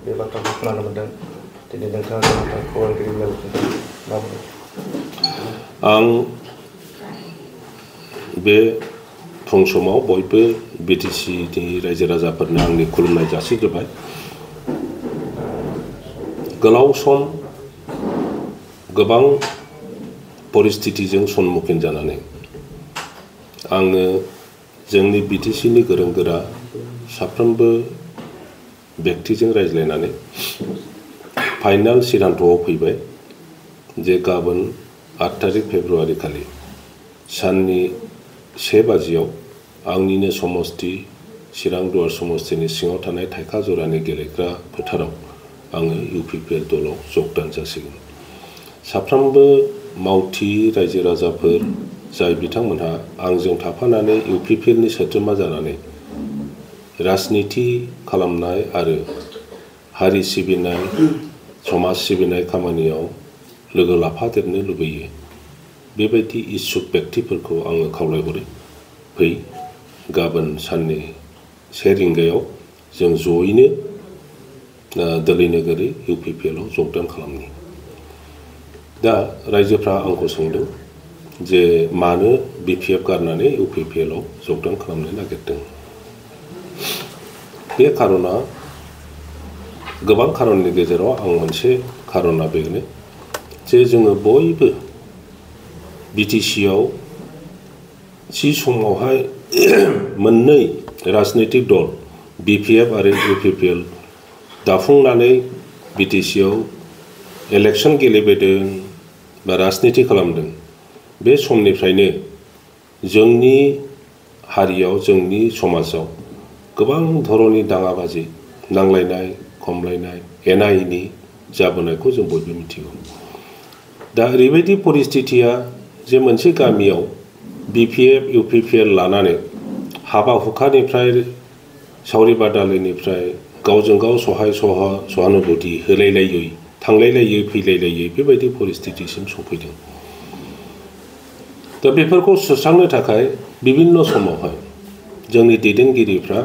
बे बाथ्राखौ खोनानो मोनदों दिनै नोंथाङा खौरांगिरि लोगोफोरजों माबोरै आं बे फुं समाव बयबो बिटिसिनि रायजो राजाफोरनो आंनि खुलुमनाय जासिग्रोबाय गोलाव सम गोबां परिस्थितिजों सन्मुखीन जानानै आङो जोंनि बिटिसिनि गोरों गोरा साफ्रोमबो व्यक्तिजों रायज्लायनानै फाइनाल सिद्धान्तआव फैबाय जे गाबोन 8 तारिख फेब्रुवारि खालि साननि 1 बाजियाव आंनिनो समस्ति चिरां दुवार समस्तिनि सिङाव थानाय थाइखा जरानि गेलेग्रा फोथाराव आङो इउपिपिएल दलाव जगदान जासिगोन साफ्रोमबो मावथि रायजो राजाफोर जाय बिथांमोनहा आंजों थाफानानै इउपिपिएलनि सोद्रोमा जानानै राजनिति खालामनाय आरो हारि सिबिनाय समाज सिबिनाय खामानियाव लोगो लाफादेरनो लुबैयो बेबायदि इच्छुक व्यक्तिफोरखौ आङो खावलायहरो फै गाबोन साननि 1 रिंगायाव जों जयैनो दोलै नोगोरै इउपिपिएलआव जगदान खालामनि दा रायजोफ्रा आंखौ सोंदों जे मानो बिपिएफ गारनानै इउपिपिएलआव जगदान खालामनो नागिरदों बे खारना गोबां खारननि गेजेराव आं मोनसे खारना बेनो जे जोङो बयबो बिटिसिआव सि समावहाय मोननै राजनैतिक दल बिपिएफ आरो इउपिपिएल दाफुंनानै बिटिसिआव इलेक्शन गेलेबोदों बा राजनिति खालामदों बे समनिफ्रायनो जोंनि हारियाव जोंनि समाजाव गोबां धरनि दाङाबाजि नांलायनाय खमलायनाय एना एनि जाबोनायखौ जों बयबो मिथिगौ दा ओरैबायदि परिस्थितिया जे मोनसे गामियाव बिपिएफ इउपिपिएल लानानै हाबा हुखानिफ्राय सावरि बादालिनिफ्राय गावजों गाव सहाय सहानुभूति होलायलायै थांलायलायै फैलायलायै बेबायदि परिस्थितिसिम सफैदों दा बेफोरखौ सुस्रांनो थाखाय बिभिन्न समावहाय जोंनि दैदेनगिरिफ्रा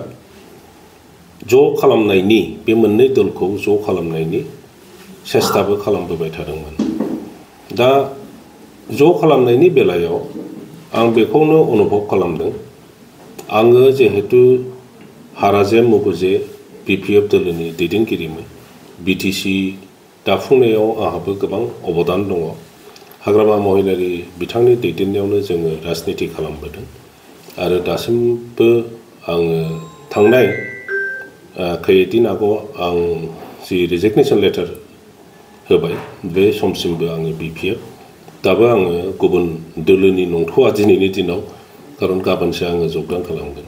ज' खालामनायनि बे मोननै दलखौ ज' खालामनायनि सेस्ताबो खालामबोबाय थादोंमोन दा ज' खालामनायनि बेलायाव आं बेखौनो अनुभव खालामदों आङो जिहेतु हाराजेम मुगुजे बिपिएफ दोलोनि दैदेनगिरिमोन बिटिसि दाफुंनायाव आंहाबो गोबां अबदान दङ हाग्रामा महिलारि बिथांनि दैदेननायावनो जोङो राजनिति खालामबोदों आरो दासिमबो आङो थांनाय खैदिन आगोव आं जि रिजिगनेशन लेटार होबाय बे समसिमबो आङो बिपिएफ दाबो आङो गुबुन दोलोनि नंथ'आ दिनैनि दिनाव खारन गाबोनसो आङो जगदान खालामगोन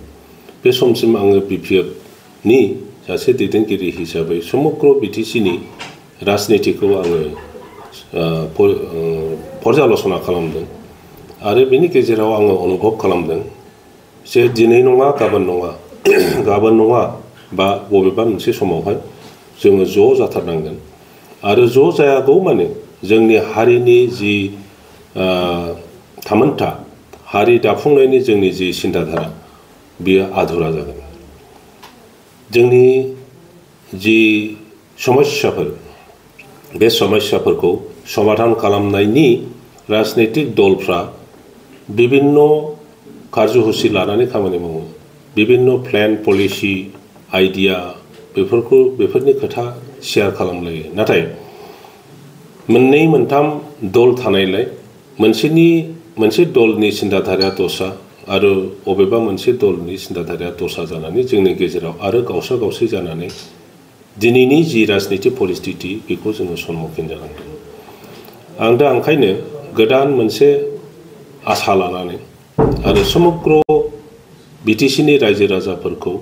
बे समसिम आङो बिपिएफनि सासे दैदेनगिरि हिसाबै समग्र बिटिसिनि राजनितिखौ आङो पर्यालोचना खालामदों आरो बेनि गेजेराव आङो अनुभव खालामदों जे दिनै नङा गाबोन नङा बा बबेबा मोनसे समावहाय जोङो ज' जाथारनांगोन आरो ज' जायागौ माने जोंनि हारिनि जि थामोनथा हारि दाफुंनायनि जोंनि जि सिन्ताधारा बेयो आधुरा जागोन जोंनि जि समस्याफोर बे समस्याफोरखौ समाधान खालामनायनि राजनैतिक दलफ्रा बिभिन्न कार्यसुचि लानानै खामानि मावो बिभिन्न प्लेन पलिसि आइडिया बेफोरनि खोथा शेयार खालामलायो नाथाय मोननै मोनथाम दल थानायलाय मोनसे दलनि सिन्ताधाराया दस्रा आरो बबेबा मोनसे दलनि सिन्ताधाराया दस्रा जानानै जोंनि गेजेराव आरो गावसा गावसै जानानै दिनैनि जि राजनिति परिस्थिति बेखौ जोङो सन्मुखीन जानांदों आं दा ओंखायनो गोदान मोनसे आसा लानानै आरो समग्र बिटिसिनि रायजो राजाफोरखौ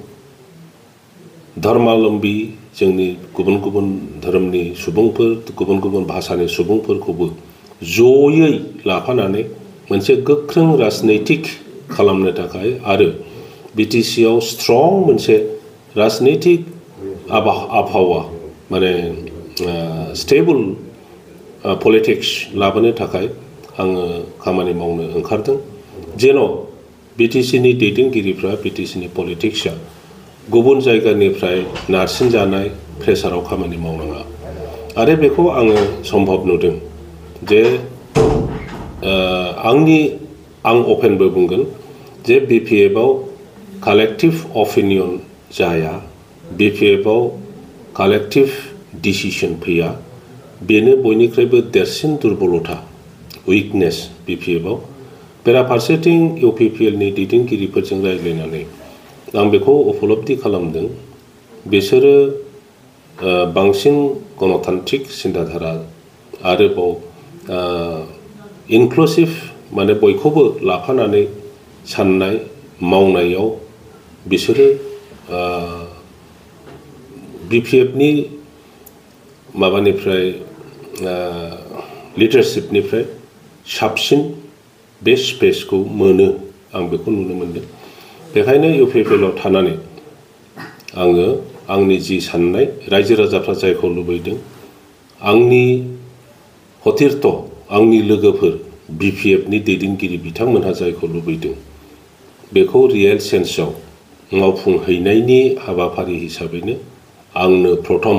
धर्मालम्बी जोंनि गुबुन गुबुन धोरोमनि सुबुंफोर गुबुन गुबुन भाषानि सुबुंफोरखौबो जयै लाफानानै मोनसे गोख्रों राजनैतिक खालामनो थाखाय आरो बिटिसिआव स्ट्रं मोनसे राजनैतिक आबहावा माने स्टेबल पलिटिक्स लाबोनो थाखाय आङो खामानि मावनो ओंखारदों जेन' बिटिसिनि दैदेनगिरिफ्रा बिटिसिनि पलिटिक्सआ गुबुन जायगानिफ्राय नारसिनजानाय प्रेसाराव खामानि मावनाङा आरो बेखौ आङो सम्भब नुदों जे आं अपेनबो बुंगोन जे BPF-आव कालेक्टिभ अपिनियन जाया, BPF-आव कालेक्टिभ डिसिसन फैया। बेनो बयनिख्रुइबो देरसिन दुर्बलता, उइकनेस BPF-आव। बेराफारसेथिं UPPL-नि दैदेनगिरिफोरजों रायज्लायनानै आं बेखौ उपलब्धि खालामदों बिसोरो बांसिन गणतान्त्रिक सिन्ताधारा आरोबाव इनक्लुसिभ माने बयखौबो लाफानानै साननाय मावनायाव बिसोरो BPF-नि माबानिफ्राय लिडारशिपनिफ्राय साबसिन बे स्पेसखौ मोनो आं बेखौ नुनो मोनदों। बेखायनो UPPL-आव थानानै आङो आंनि जि साननाय रायजो राजाफ्रा जायखौ लुबैदों आंनि हथिरथ आंनि लोगोफोर BPF-नि दैदेनगिरि बिथांमोनहा जायखौ लुबैदों बेखौ रियेल सेन्सआव मावफुंहैनायनि हाबाफारि हिसाबैनो आंनो प्रथम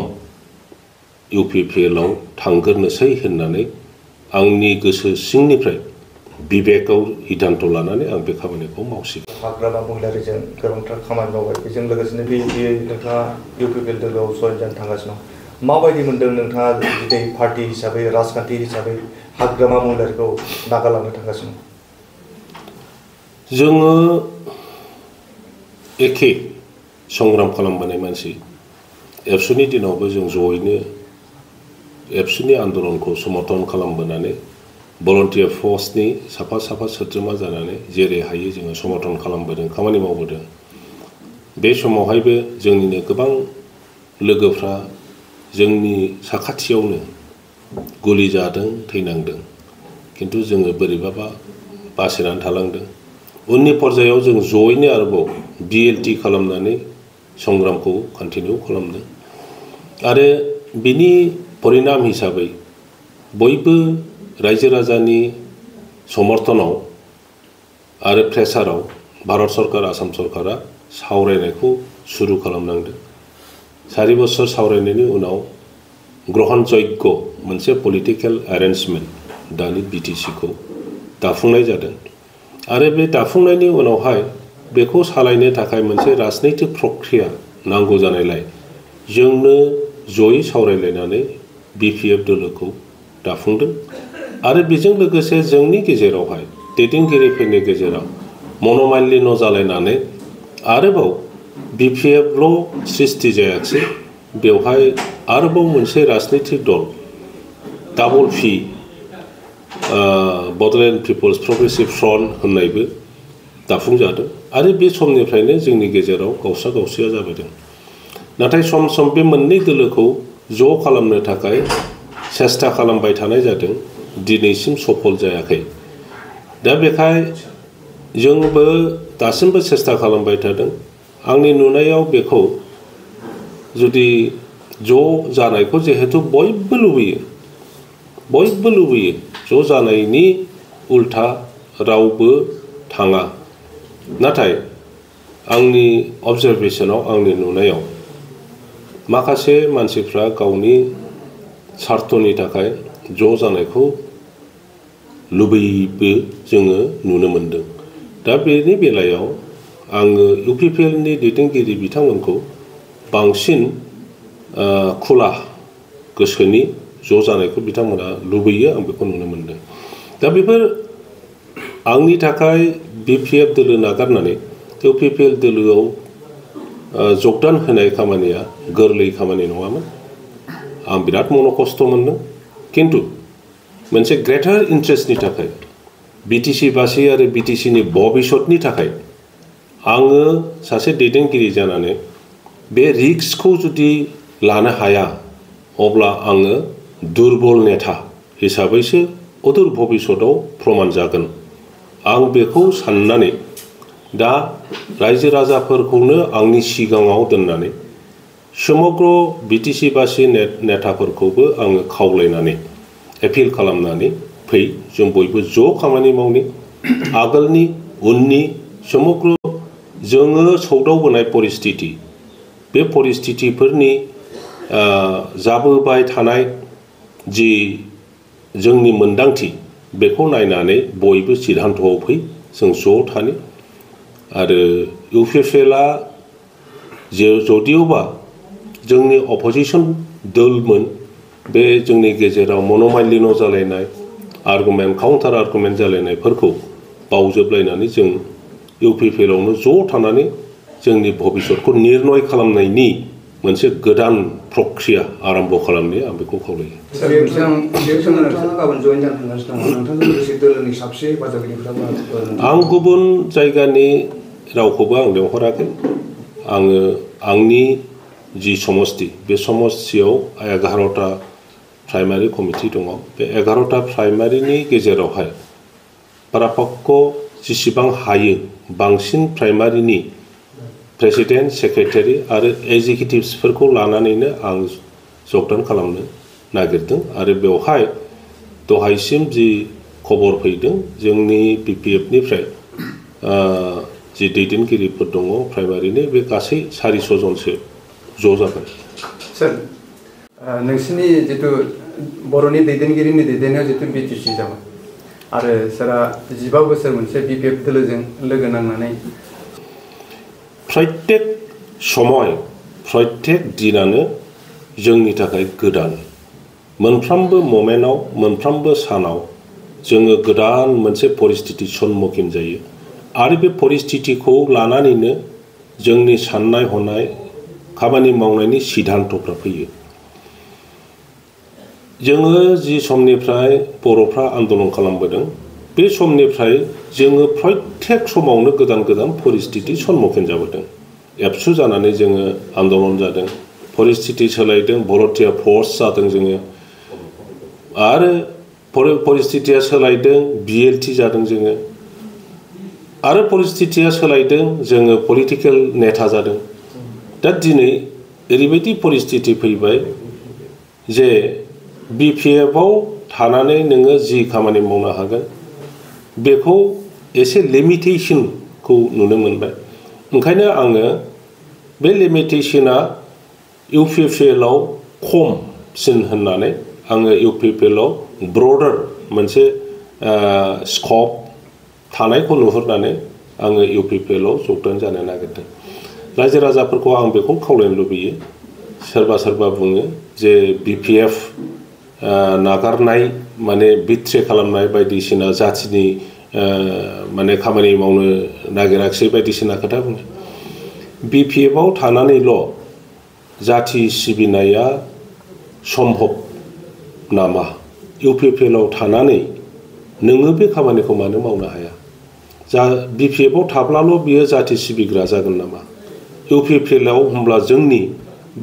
UPPL-आव थांगोरनोसै होननानै आंनि गोसो सिंनिफ्राय बिबेकआव सिद्धान्त लानानै आं बे खामानिखौ मावसिगोन। हाग्रामा महिलारिजों गोबांथार खामानि मावबाय, बेजों लोगोसेनो नोंथाङा UPPL दोलोआव जयेन जानो थांगासिनो दं। माबायदि मोनदों नोंथाङा दिनै पार्टी हिसाबै राजखान्थि हिसाबै हाग्रामा महिलारिखौ नागारलांनो थांगासिनो? जोङो एखे संग्राम खालामबोनाय मानसि। एबसुनि दिनावबो जों जयैनो एबसुनि आन्दलनखौ समर्थन खालामबोनानै भलन्टियार फर्सनि साफा साफा सोद्रोमा जानानै जेरै हायो जोङो समर्थन खालामबोदों, खामानि मावबोदों। बे समावहायबो जोंनिनो गोबां लोगोफ्रा जोंनि साखाथियावनो गुलि जादों, थैनांदों। किन्तु जोङो बोरैबाबा बासायनानै थालांदों। उननि पर्यायाव जों जयैनो आरोबाव BLT खालामनानै संग्रामखौ कन्टिनिउ खालामदों आरो बिनि परिणाम हिसाबै बयबो रायजो राजानि समर्थनाव आरो प्रेसाराव भारत सरकार, आसाम सरकारा सावरायनायखौ सुरु खालामनांदों। 4 बोसोर सावरायनायनि उनाव ग्रहण जग्य मोनसे पलिटिकेल एरेन्जमेन्ट दानि BTC-खौ दाफुंनाय जादों आरो बे दाफुंनायनि उनावहाय बेखौ सालायनो थाखाय मोनसे राजनैतिक प्रक्रिया नांगौ जानायलाय जोंनो जयै सावरायलायनानै BPF दोलोखौ दाफुंदों आरो बेजों लोगोसे जोंनि गेजेरावहाय दैदेनगिरिफोरनि गेजेराव मन'मालिन्य जालायनानै आरोबाव BPF-ल' सृष्टि जायाखिसै, बेवहाय आरोबाव मोनसे राजनैतिक दल double P Bodoland people's progressive front होननायबो दाफुंजादों आरो बे समनिफ्रायनो जोंनि गेजेराव गावसा गावसिया जाबोदों। नाथाय सम सम बे मोननै दोलोखौ ज' खालामनो थाखाय सेस्था खालामबाय थानाय जादों, दिनैसिम सफल जायाखै। दा बेखाय जोंबो दासिमबो सेस्था खालामबाय थादों। आंनि नुनायाव बेखौ जुदि ज' जानायखौ जिहेतु बयबो लुबैयो, ज' जानायनि उल्था रावबो थाङा। नाथाय आंनि अबजारभेसनाव, आंनि नुनायाव माखासे मानसिफ्रा गावनि स्वार्थनि थाखाय ज' जानायखौ लुबैयोबो जोङो नुनो मोनदों। दा बेनि बेलायाव आङो UPPL-नि दैदेनगिरि बिथांमोनखौ बांसिन खुला गोसोनि ज' जानायखौ बिथांमोना लुबैयो, आं बेखौ नुनो मोनदों। दा बेफोर आंनि थाखाय BPF दोलो नागारनानै UPPL दोलोआव जगदान होनाय खामानिया गोरलै खामानि नङामोन। आं बिराद खस्थ' मोनदों। किन्तु मोनसे ग्रेटार इन्ट्रेस्टनि थाखाय, BTC-बासि आरो BTC-नि भबिष्यतनि थाखाय आङो सासे दैदेनगिरि जानानै बे रिस्कखौ जुदि लानो हाया अब्ला आङो दुर्बल नेता हिसाबैसो अदूर भबिष्यतआव प्रमान जागोन। आं बेखौ साननानै दा रायजो राजाफोरखौनो आंनि सिगाङाव दोननानै समग्र BTC-बासि नेताफोरखौबो आङो खावलायनानै एपिल खालामनानै फै, जों बयबो ज' खामानि मावनि। आगोलनि उननि समग्र जोङो सौदावबोनाय परिस्थिति बे परिस्थितिफोरनि जाबोबाय थानाय जि जोंनि मोन्दांथि बेखौ नायनानै बयबो सिद्धान्तआव फै जों ज' थानो आरो UPPLआ जदिउबा जोंनि अपोजिशन दलमोन बे जोंनि गेजेराव मन'मालिन्य जालायनाय आर्गुमेन्ट काउन्टार आर्गुमेन्ट जालायनायफोरखौ बावजोबलायनानै जों UPPLआवनो ज' थानानै जोंनि भबिष्यतखौ निर्णय खालामनायनि मोनसे गोदान प्रक्रिया आरम्भ खालामनो आं बेखौ खावलायो। आं गुबुन जायगानि रावखौबो आं लेंहराखै। आङो आंनि जि समष्टि बे समष्टियाव 11टा प्राइमारि कमिटि दङ। बे 11टा प्राइमारिनि गेजेरावहाय पारापक्ष जेसेबां हायो बांसिन प्राइमारिनि प्रेसिडेन्ट सेक्रेटारि आरो एग्जिकिउटिभ्सफोरखौ लानानैनो आं जगदान खालामनो नागिरदों आरो बेवहाय दहायसिम जि खबर फैदों जोंनि BPFनिफ्राय जि दैदेनगिरिफोर दङ प्राइमारिनि बे गासै 400 जनसो ज' जागोन। सार नोंसिनि जितु बर'नि दैदेनगिरिनि दैदेननायाव जितु BTC जाबाय आरो सारा 15 बोसोर मोनसे BPF दोलोजों लोगो नांनानै प्रत्येक समय प्रत्येक दिनानो जोंनि थाखाय गोदान मोनफ्रोमबो मोमेन्टआव मोनफ्रोमबो सानाव जोङो गोदान मोनसे परिस्थिति सम्मुखीन जायो आरो बे परिस्थितिखौ लानानैनो जोंनि साननाय हनाय खामानि मावनायनि सिद्धान्तफ्रा फैयो। जोङो जि समनिफ्राय बर'फ्रा आन्दलन खालामबोदों बे समनिफ्राय जोङो प्रत्येक समावनो गोदान गोदान परिस्थिति सम्मुखीन जाबोदों। एबसु जानानै जोङो आन्दलन जादों, परिस्थिति सोलायदों, भलन्टियार फर्स जादों जोङो आरो परिस्थितिया सोलायदों BLT जादों जोङो आरो परिस्थितिया सोलायदों जोङो पलिटिकेल नेता जादों। दा दिनै ओरैबायदि परिस्थिति फैबाय जे BPFआव थानानै नोङो जि खामानि मावनो हागोन बेखौ एसे लिमिटेशनखौ नुनो मोनबाय। ओंखायनो आङो बे लिमिटेशना UPPLआव खमसिन होननानै आङो UPPLआव ब्रडार मोनसे स्कप थानायखौ नुहुरनानै आङो UPPLआव जगदान जानो नागिरदों। रायजो राजाफोरखौ आं बेखौ खावलायनो लुबैयो। सोरबा सोरबा बुङो जे BPF नागारनाय माने बिट्रे खालामनाय बायदिसिना जाथिनि माने खामानि मावनो नागिराखिसै बायदिसिना खोथा बुङो। BPFआव थानानैल' जाथि सिबिनाया सम्भब नामा? UPPLआव थानानै नोङो बे खामानिखौ मानो मावनो हाया? BPFआव थाब्लाल' बियो जाथि सिबिग्रा जागोन नामा? UPPLआव होमब्ला जोंनि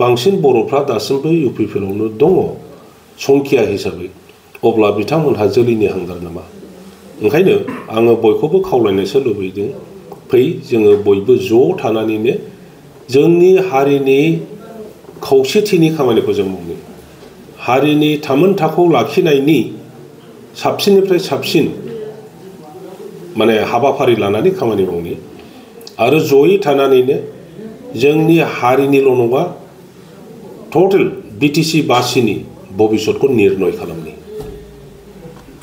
बांसिन बर'फ्रा दासिमबो UPPLआवनो दङ संख्या हिसाबै, अब्ला बिथांमोनहा जोलैनि हांगार नामा? ओंखायनो आङो बयखौबो खावलायनोसो लुबैदों, फै जोङो बयबो ज' थानानैनो जोंनि हारिनि खौसेथिनि खामानिखौ जों मावनो, हारिनि थामोनथाखौ लाखिनायनि साबसिननिफ्राय साबसिन माने हाबाफारि लानानै खामानि मावनो आरो जयै थानानैनो जोंनि हारिनिल' नङा टटेल BTC बासिनि भबिष्यतखौ निर्णय खालामनो।